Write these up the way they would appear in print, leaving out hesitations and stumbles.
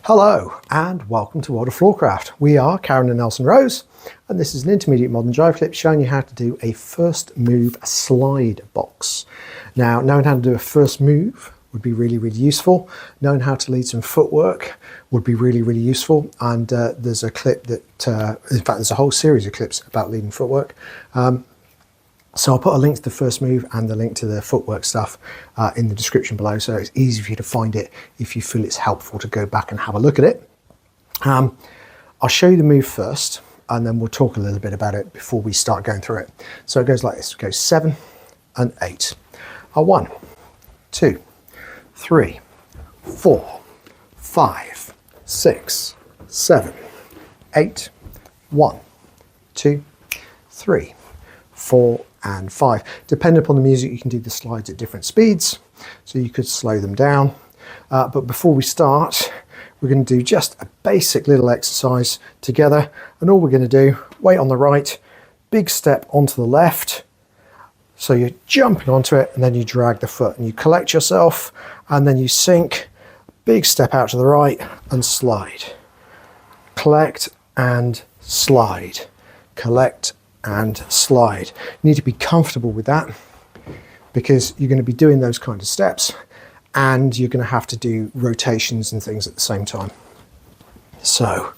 Hello and welcome to World of Floorcraft. We are Karen and Nelson Rose and this is an Intermediate Modern Jive Clip showing you how to do a first move slide box. Now, knowing how to do a first move would be really useful. Knowing how to lead some footwork would be really useful, and there's a clip that, in fact there's a whole series of clips about leading footwork. So I'll put a link to the first move and the link to the footwork stuff in the description below, so it's easy for you to find it if you feel it's helpful to go back and have a look at it. I'll show you the move first and then we'll talk a little bit about it before we start going through it. So it goes like this. It goes 7 and 8. 1, 2, 3, 4, 5, 6, 7, 8. 1, 2, 3, 4 and 5. Depending upon the music, you can do the slides at different speeds, so you could slow them down. But before we start, we're going to do just a basic little exercise together, and all we're going to do, weight on the right, big step onto the left, so you're jumping onto it and then you drag the foot and you collect yourself and then you sink, big step out to the right and slide, collect and slide, collect and slide. You need to be comfortable with that because you're going to be doing those kind of steps and you're going to have to do rotations and things at the same time. So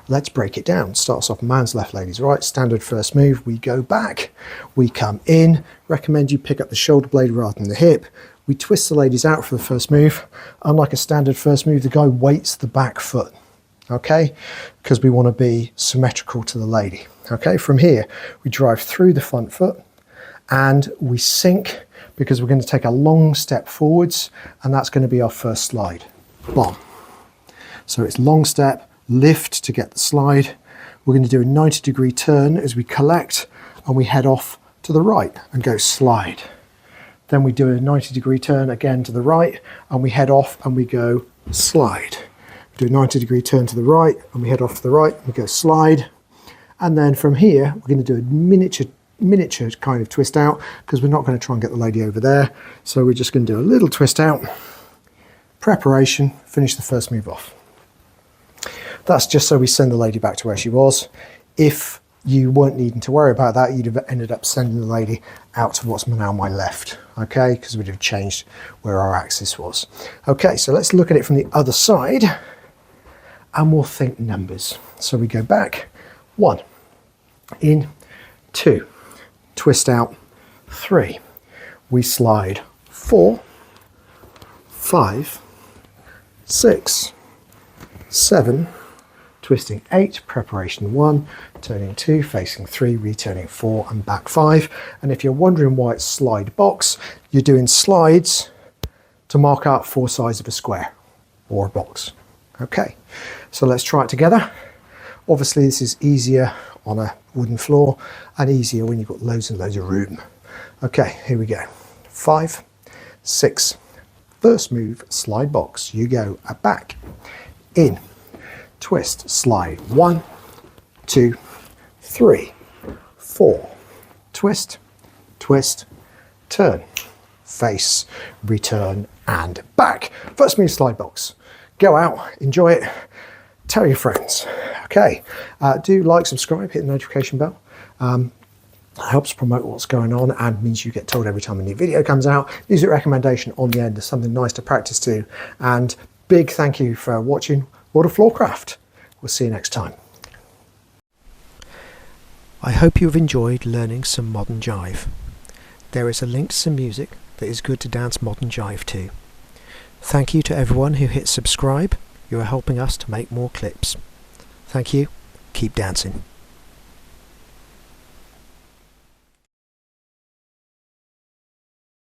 let's break it down. Starts off man's left, lady's right. Standard first move. We go back, we come in. Recommend you pick up the shoulder blade rather than the hip. We twist the ladies out for the first move. Unlike a standard first move, the guy weights the back foot, okay, because we want to be symmetrical to the lady. Okay, from here we drive through the front foot and we sink because we're going to take a long step forwards, and that's going to be our first slide. Bomb. So it's long step, lift to get the slide. We're going to do a 90-degree turn as we collect and we head off to the right and go slide. Then we do a 90-degree turn again to the right and we head off and we go slide. Do a 90-degree turn to the right and we head off to the right and we go slide. And then from here we're going to do a miniature kind of twist out because we're not going to try and get the lady over there, so we're just going to do a little twist out, preparation, finish the first move off. That's just so we send the lady back to where she was. If you weren't needing to worry about that, you'd have ended up sending the lady out to what's now my left, okay, because we'd have changed where our axis was. Okay, so let's look at it from the other side and we'll think numbers. So we go back, 1, in, 2, twist out, 3, we slide, 4, 5, 6, 7, twisting 8, preparation 1, turning 2, facing 3, returning 4 and back 5. And if you're wondering why it's slide box, you're doing slides to mark out 4 sides of a square or a box. Okay, so let's try it together. Obviously this is easier on a wooden floor and easier when you've got loads and loads of room. Okay, here we go. 5, 6, first move, slide box. You go back, in, twist, slide, 1, 2, 3, 4, twist, twist, turn, face, return and back. First move, slide box. Go out, enjoy it, tell your friends. Okay, do like, subscribe, hit the notification bell. Helps promote what's going on and means you get told every time a new video comes out. Music recommendation on the end is something nice to practice to. And big thank you for watching World of Floorcraft. We'll see you next time. I hope you've enjoyed learning some modern jive. There is a link to some music that is good to dance modern jive to. Thank you to everyone who hit subscribe. You are helping us to make more clips. Thank you. Keep dancing.